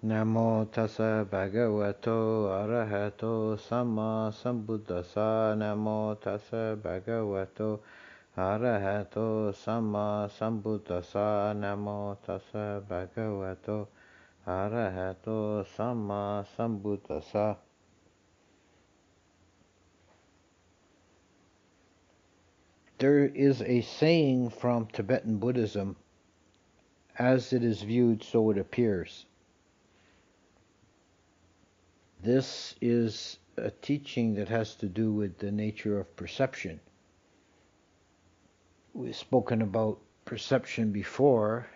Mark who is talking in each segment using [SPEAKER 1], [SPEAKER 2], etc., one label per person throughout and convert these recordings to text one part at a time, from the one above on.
[SPEAKER 1] Namo tassa bhagavato arahato samma sambuddhassa. Namo tassa bhagavato arahato samma sambuddhassa. Namo tassa bhagavato arahato samma sambuddhassa. There is a saying from Tibetan Buddhism, as it is viewed, so it appears. This is a teaching that has to do with the nature of perception. We've spoken about perception before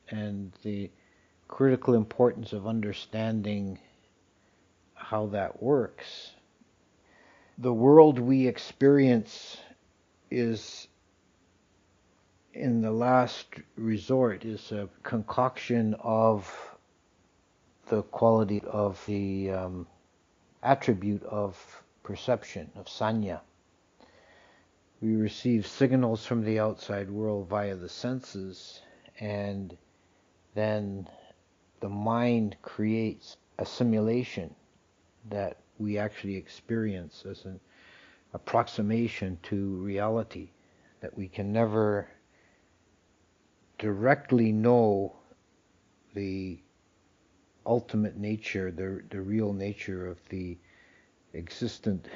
[SPEAKER 1] and the critical importance of understanding how that works. The world we experience is, in the last resort, is a concoction of the quality of the attribute of perception, of sanya. We receive signals from the outside world via the senses, and then the mind creates a simulation that we actually experience as an approximation to reality, that we can never directly know the ultimate nature, the real nature of the existent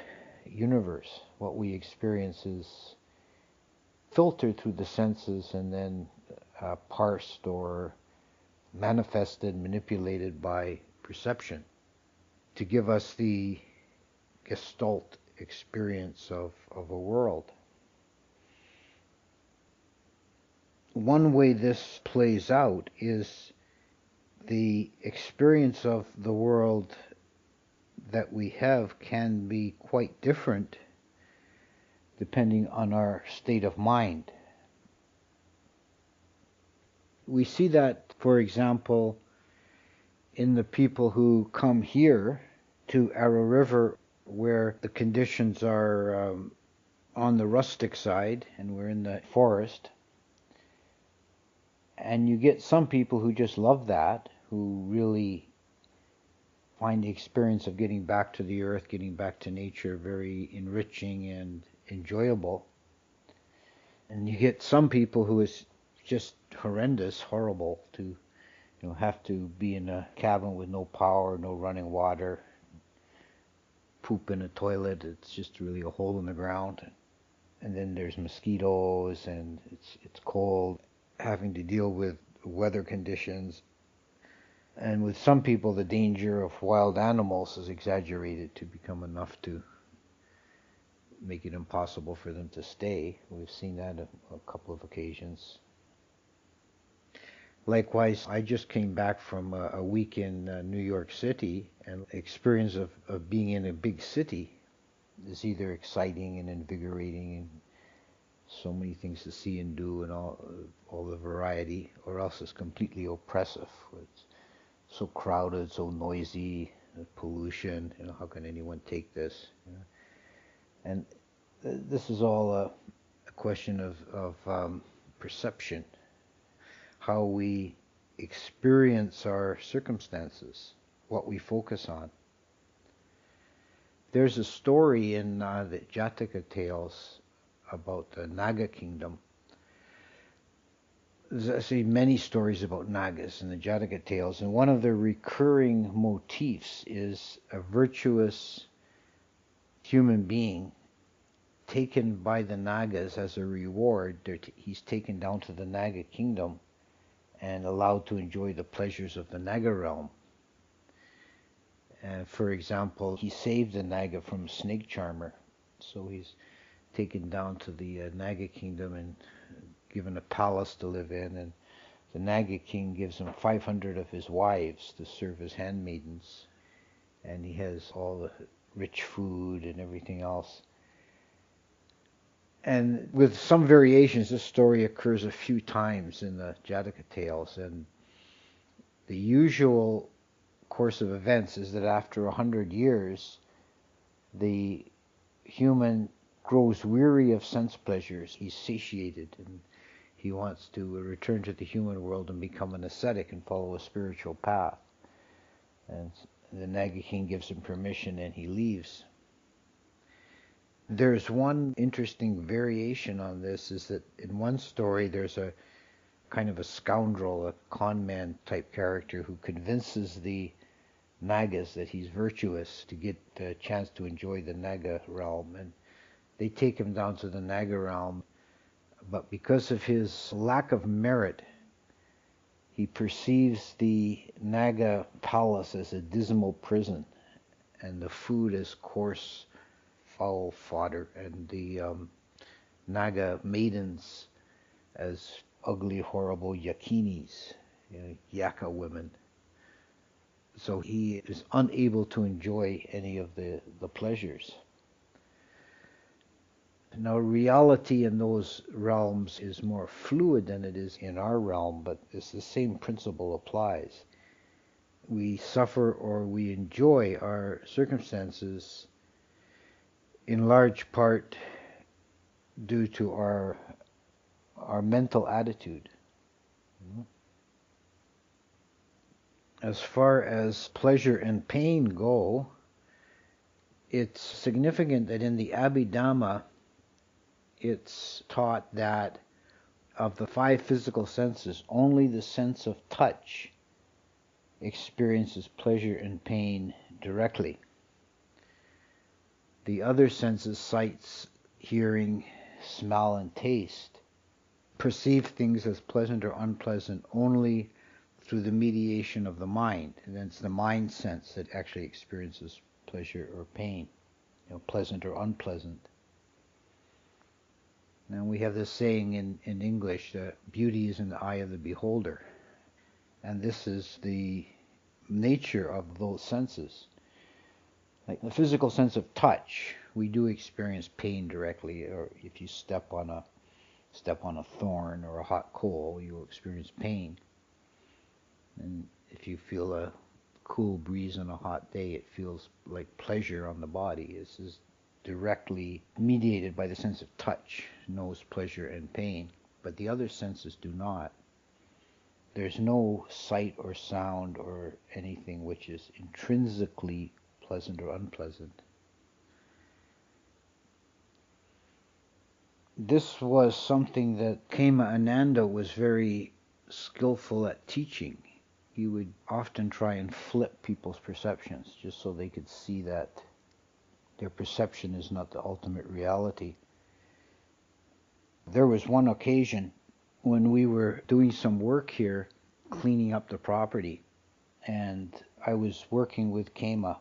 [SPEAKER 1] universe. What we experience is filtered through the senses and then parsed or manifested, manipulated by perception to give us the gestalt experience of a world. One way this plays out is the experience of the world that we have can be quite different depending on our state of mind. We see that, for example, in the people who come here to Arrow River, where the conditions are on the rustic side and we're in the forest. And you get some people who just love that, who really find the experience of getting back to the earth, getting back to nature very enriching and enjoyable. And you get some people who is just horrendous, horrible, to have to be in a cabin with no power, no running water, poop in a toilet. It's just really a hole in the ground. And then there's mosquitoes, and it's cold, having to deal with weather conditions. And with some people, the danger of wild animals is exaggerated to become enough to make it impossible for them to stay. We've seen that a couple of occasions. Likewise, I just came back from a week in New York City, and the experience of being in a big city is either exciting and invigorating and so many things to see and do and all the variety, or else it's completely oppressive. It's so crowded, so noisy, pollution, how can anyone take this? And this is all a question of perception, how we experience our circumstances, what we focus on. There's a story in the Jataka tales about the Naga kingdom. There's actually many stories about Nagas in the Jataka tales, and one of the recurring motifs is a virtuous human being taken by the Nagas as a reward. He's taken down to the Naga kingdom and allowed to enjoy the pleasures of the Naga realm. For example, he saved the Naga from a snake charmer, so he's taken down to the Naga kingdom and given a palace to live in, and the Naga king gives him 500 of his wives to serve as handmaidens, and he has all the rich food and everything else. And with some variations, this story occurs a few times in the Jataka tales, and the usual course of events is that after 100 years, the human grows weary of sense pleasures. He's satiated, and he wants to return to the human world and become an ascetic and follow a spiritual path. And the Naga King gives him permission and he leaves. There's one interesting variation on this, is that in one story there's a kind of a scoundrel, a con man type character who convinces the Nagas that he's virtuous to get a chance to enjoy the Naga realm, and they take him down to the Naga realm, but because of his lack of merit, he perceives the Naga palace as a dismal prison, and the food as coarse, foul fodder, and the Naga maidens as ugly, horrible yakinis, yaka women. So he is unable to enjoy any of the pleasures. Now, reality in those realms is more fluid than it is in our realm, but it's the same principle applies. We suffer or we enjoy our circumstances in large part due to our mental attitude. As far as pleasure and pain go, it's significant that in the Abhidhamma it's taught that of the 5 physical senses, only the sense of touch experiences pleasure and pain directly. The other senses, sights, hearing, smell, and taste, perceive things as pleasant or unpleasant only through the mediation of the mind. And then it's the mind sense that actually experiences pleasure or pain, pleasant or unpleasant. Now we have this saying in English that beauty is in the eye of the beholder. And this is the nature of those senses. Like the physical sense of touch, we do experience pain directly, or if you step on a thorn or a hot coal, you experience pain. And if you feel a cool breeze on a hot day, it feels like pleasure on the body. This is directly mediated by the sense of touch, knows pleasure and pain, but the other senses do not. There's no sight or sound or anything which is intrinsically pleasant or unpleasant. This was something that Kema Ananda was very skillful at teaching. He would often try and flip people's perceptions just so they could see that their perception is not the ultimate reality. There was one occasion when we were doing some work here, cleaning up the property, and I was working with Kema.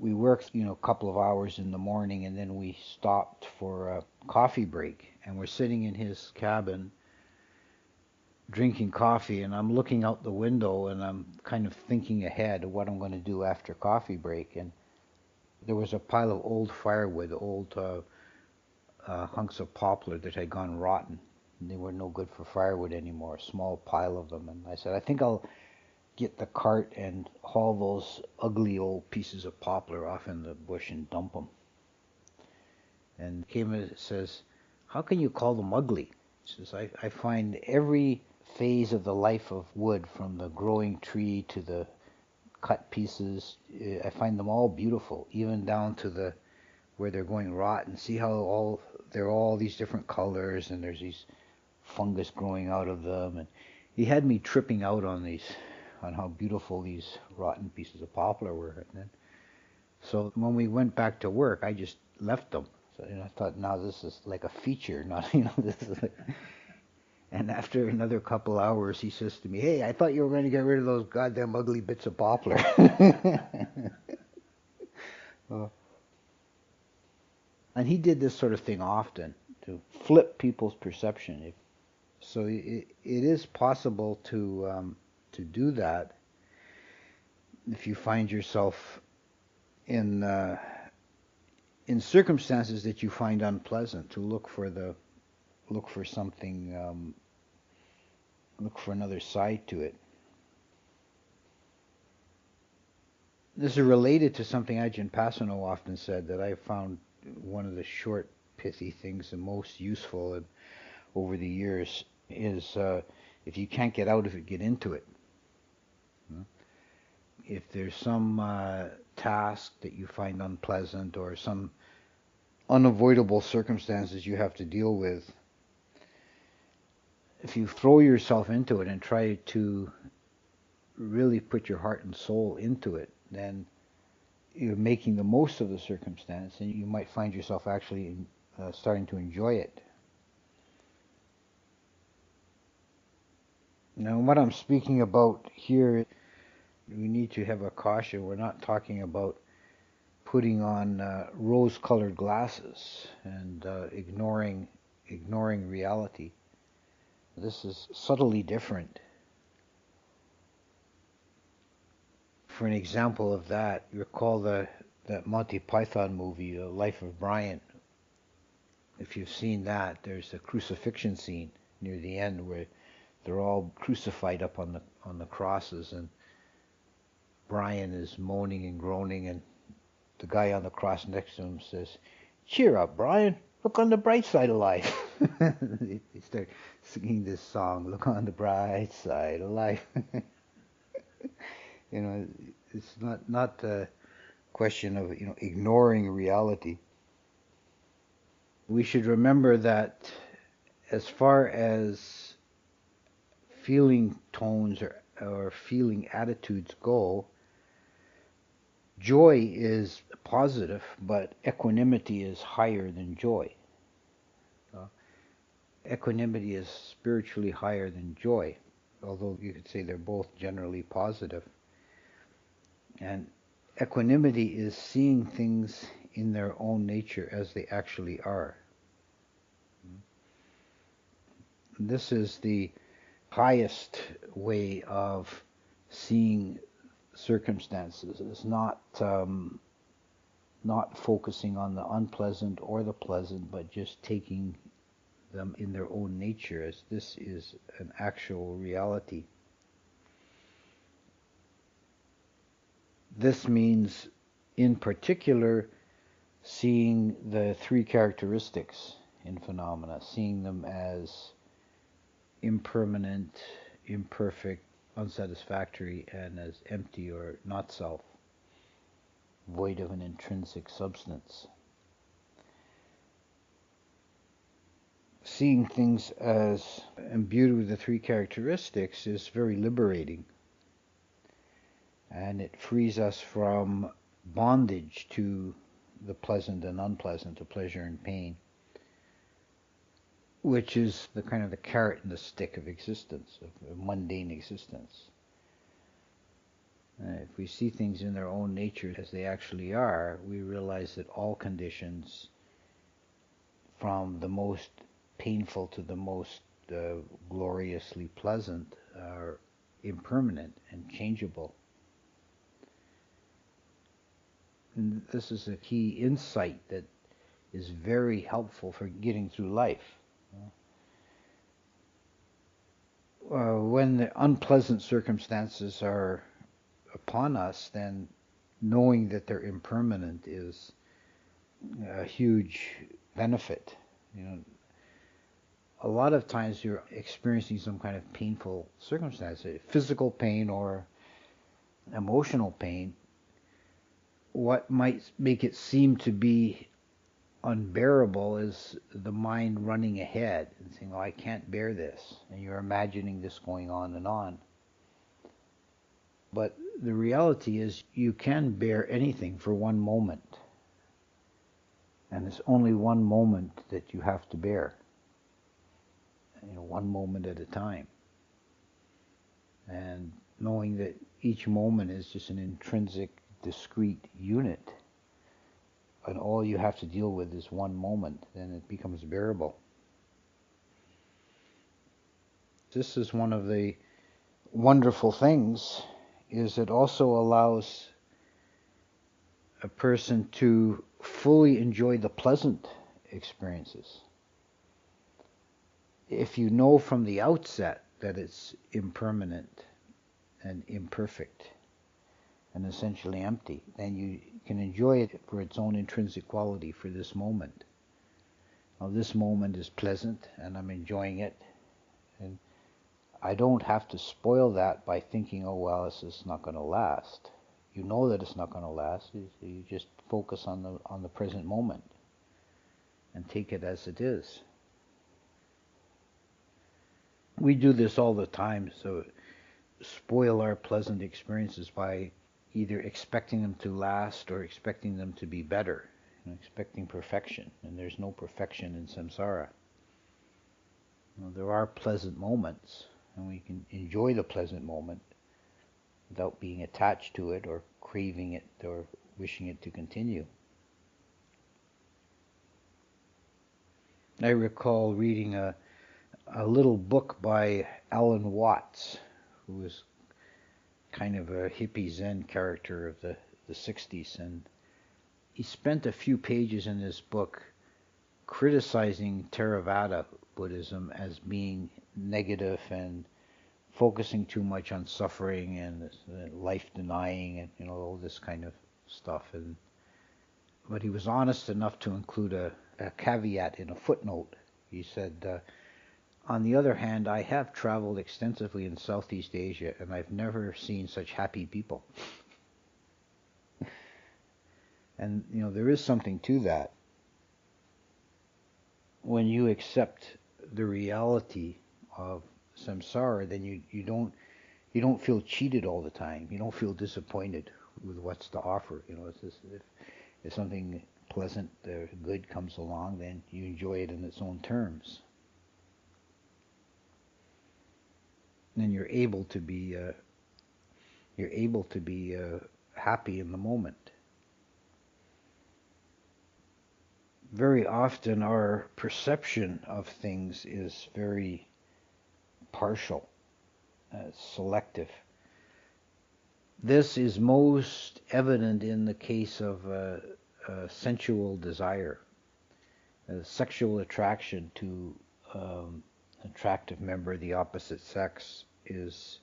[SPEAKER 1] We worked, a couple of hours in the morning, and then we stopped for a coffee break, and we're sitting in his cabin drinking coffee, and I'm looking out the window, and I'm kind of thinking ahead of what I'm going to do after coffee break. And there was a pile of old firewood, old hunks of poplar that had gone rotten. And they were no good for firewood anymore, a small pile of them. And I said, I think I'll get the cart and haul those ugly old pieces of poplar off in the bush and dump them. And Kema says, how can you call them ugly? He says, I find every phase of the life of wood, from the growing tree to the cut pieces, I find them all beautiful, even down to where they're going rotten. See how they're all these different colors, and there's these fungus growing out of them. And he had me tripping out on how beautiful these rotten pieces of poplar were. And then, so when we went back to work, I just left them. So I thought, now this is like a feature, not this is like. And after another couple hours, he says to me, hey, I thought you were going to get rid of those goddamn ugly bits of poplar. And he did this sort of thing often, to flip people's perception. So it is possible to do that if you find yourself in circumstances that you find unpleasant, to look for something, look for another side to it. This is related to something Ajahn Pasano often said, that I found one of the short, pithy things the most useful over the years is, if you can't get out of it, get into it. If there's some task that you find unpleasant or some unavoidable circumstances you have to deal with, if you throw yourself into it and try to really put your heart and soul into it, then you're making the most of the circumstance, and you might find yourself actually starting to enjoy it. Now, what I'm speaking about here, we need to have a caution. We're not talking about putting on rose-colored glasses and ignoring reality. This is subtly different. For an example of that, recall that Monty Python movie, Life of Brian. If you've seen that, there's a crucifixion scene near the end where they're all crucified up on the crosses, and Brian is moaning and groaning, and the guy on the cross next to him says, "Cheer up, Brian. Look on the bright side of life." They start singing this song, "Look on the bright side of life." It's not a question of ignoring reality. We should remember that as far as feeling tones or feeling attitudes go, joy is positive, but equanimity is higher than joy. Equanimity is spiritually higher than joy, although you could say they're both generally positive. And equanimity is seeing things in their own nature as they actually are. This is the highest way of seeing circumstances. It's not focusing on the unpleasant or the pleasant, but just taking them in their own nature, as this is an actual reality. This means, in particular, seeing the three characteristics in phenomena, seeing them as impermanent, imperfect, unsatisfactory, and as empty or not self, void of an intrinsic substance. Seeing things as imbued with the three characteristics is very liberating, and it frees us from bondage to the pleasant and unpleasant, to pleasure and pain, which is the kind of the carrot and the stick of existence, of mundane existence. If we see things in their own nature as they actually are, we realize that all conditions, from the most painful to the most gloriously pleasant, are impermanent and changeable. And this is a key insight that is very helpful for getting through life. When the unpleasant circumstances are upon us, then knowing that they're impermanent is a huge benefit. A lot of times you're experiencing some kind of painful circumstance, physical pain or emotional pain. What might make it seem to be unbearable is the mind running ahead and saying, "Oh, I can't bear this," and you're imagining this going on and on. But the reality is you can bear anything for one moment, and it's only one moment that you have to bear, one moment at a time. And knowing that each moment is just an intrinsic, discrete unit, and all you have to deal with is one moment, then it becomes bearable. This is one of the wonderful things, is it also allows a person to fully enjoy the pleasant experiences. If you know from the outset that it's impermanent and imperfect and essentially empty, then you can enjoy it for its own intrinsic quality for this moment. Now, this moment is pleasant and I'm enjoying it, and I don't have to spoil that by thinking, "Oh well, this is not going to last." you know that it's not going to last. You just focus on the present moment and take it as it is. We do this all the time, so spoil our pleasant experiences by either expecting them to last or expecting them to be better, expecting perfection, and there's no perfection in samsara. There are pleasant moments, and we can enjoy the pleasant moment without being attached to it or craving it or wishing it to continue. I recall reading a little book by Alan Watts, who was kind of a hippie Zen character of the 60s, and he spent a few pages in this book criticizing Theravada Buddhism as being negative and focusing too much on suffering and life denying and all this kind of stuff. But he was honest enough to include a caveat in a footnote. He said, on the other hand, I have traveled extensively in Southeast Asia, and I've never seen such happy people. And, there is something to that. When you accept the reality of samsara, then you don't feel cheated all the time. You don't feel disappointed with what's to offer. It's just, if something pleasant or good comes along, then you enjoy it in its own terms. Then you're able to be happy in the moment. Very often our perception of things is very partial, selective. This is most evident in the case of sensual desire. Sexual attraction to an attractive member of the opposite sex is,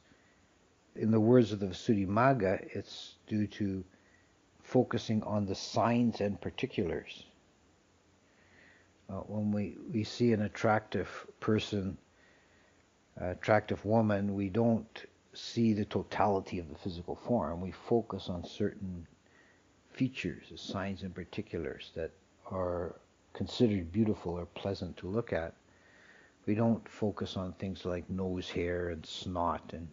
[SPEAKER 1] in the words of the Visuddhimagga, it's due to focusing on the signs and particulars. When we see an attractive person, attractive woman, we don't see the totality of the physical form. We focus on certain features, signs and particulars that are considered beautiful or pleasant to look at. We don't focus on things like nose hair and snot and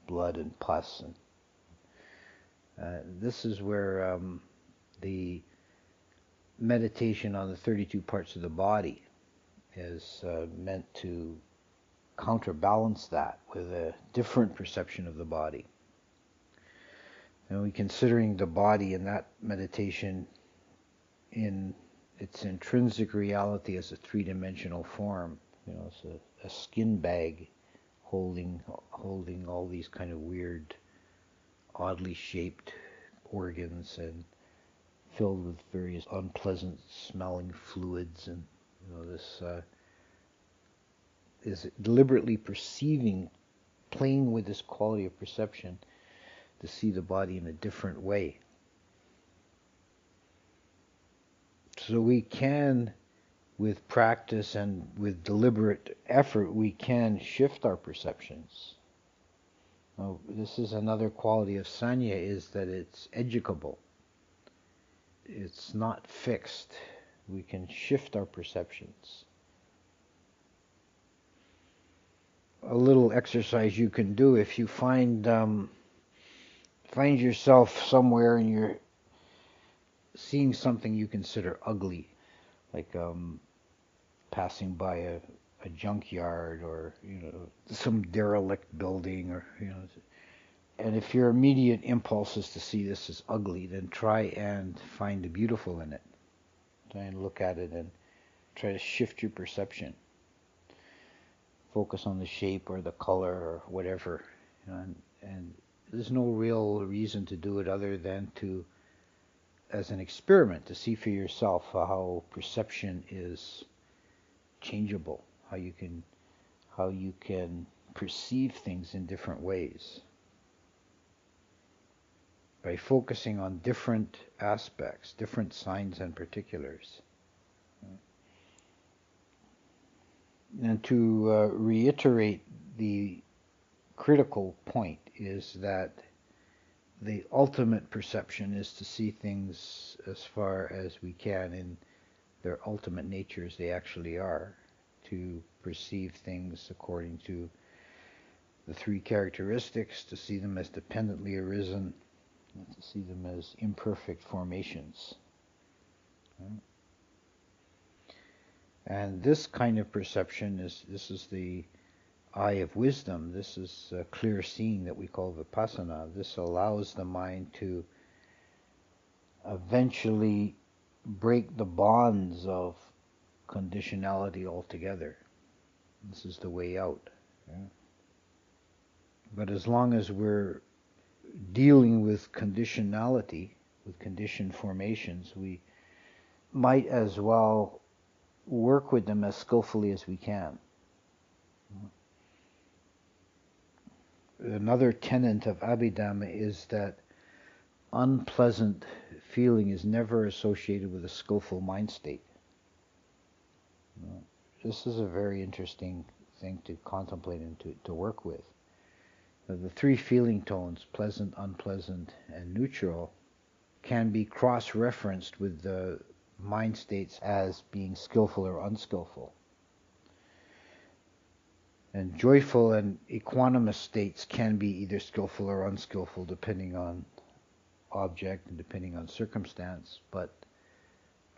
[SPEAKER 1] blood and pus. And this is where the meditation on the 32 parts of the body is meant to counterbalance that with a different perception of the body. And we're considering the body in that meditation in its intrinsic reality as a three-dimensional form. It's a skin bag holding all these kind of weird, oddly shaped organs and filled with various unpleasant smelling fluids, and this is deliberately playing with this quality of perception to see the body in a different way. So we can, with practice and with deliberate effort, we can shift our perceptions. Now, this is another quality of Sanya, is that it's educable. It's not fixed. We can shift our perceptions. A little exercise you can do if you find yourself somewhere and you're seeing something you consider ugly, like passing by a junkyard or some derelict building, or and if your immediate impulse is to see this as ugly, then try and find the beautiful in it. Try and look at it and try to shift your perception. Focus on the shape or the color or whatever, and there's no real reason to do it other than as an experiment, to see for yourself how perception is changeable, how you can perceive things in different ways by focusing on different aspects, different signs and particulars. And to reiterate, the critical point is that the ultimate perception is to see things as far as we can in their ultimate nature as they actually are, to perceive things according to the three characteristics, to see them as dependently arisen, and to see them as imperfect formations. And this kind of perception this is the eye of wisdom. This is clear seeing that we call vipassana. This allows the mind to eventually break the bonds of conditionality altogether. This is the way out. Yeah. But as long as we're dealing with conditionality, with conditioned formations, we might as well work with them as skillfully as we can. Another tenet of Abhidhamma is that unpleasant feeling is never associated with a skillful mind state. This is a very interesting thing to contemplate and to work with. The three feeling tones, pleasant, unpleasant, and neutral, can be cross-referenced with the mind states as being skillful or unskillful. And joyful and equanimous states can be either skillful or unskillful depending on object and depending on circumstance, but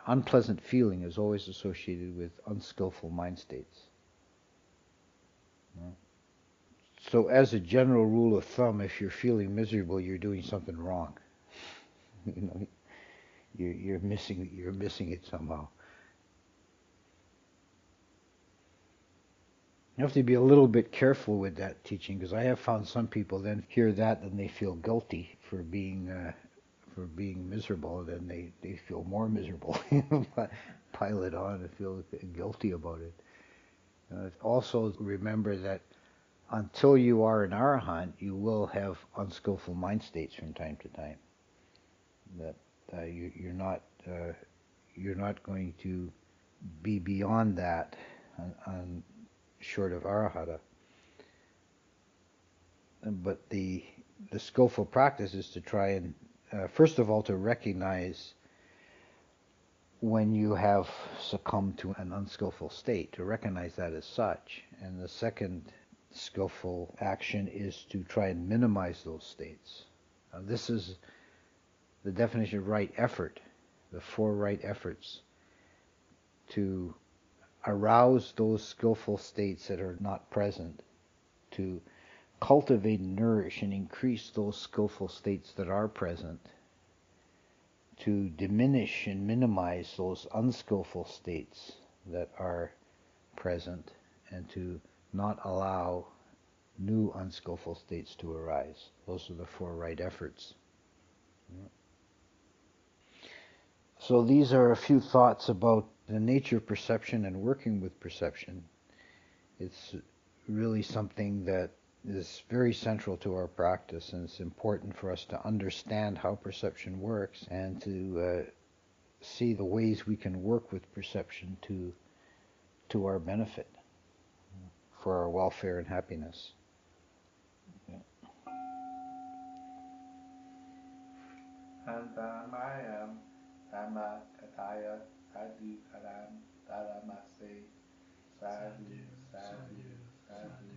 [SPEAKER 1] unpleasant feeling is always associated with unskillful mind states. So as a general rule of thumb, if you're feeling miserable, you're doing something wrong. You're missing it somehow. You have to be a little bit careful with that teaching, because I have found some people then hear that and they feel guilty for being miserable, then they feel more miserable. Pile it on and feel guilty about it. Also remember that until you are an arahant, you will have unskillful mind states from time to time. That you're not going to be beyond that on short of arahata. But the skillful practice is to try and first of all to recognize when you have succumbed to an unskillful state, to recognize that as such. And the second skillful action is to try and minimize those states. This is the definition of right effort, the four right efforts to arouse those skillful states that are not present, to cultivate, nourish, and increase those skillful states that are present, to diminish and minimize those unskillful states that are present, and to not allow new unskillful states to arise. Those are the four right efforts. So these are a few thoughts about the nature of perception and working with perception. It's really something that is very central to our practice, and it's important for us to understand how perception works and to see the ways we can work with perception to our benefit, for our welfare and happiness.
[SPEAKER 2] Antamayam Dhamma Kataya Sadhu Karam Dharamase Sadhu Sadhu Sadhu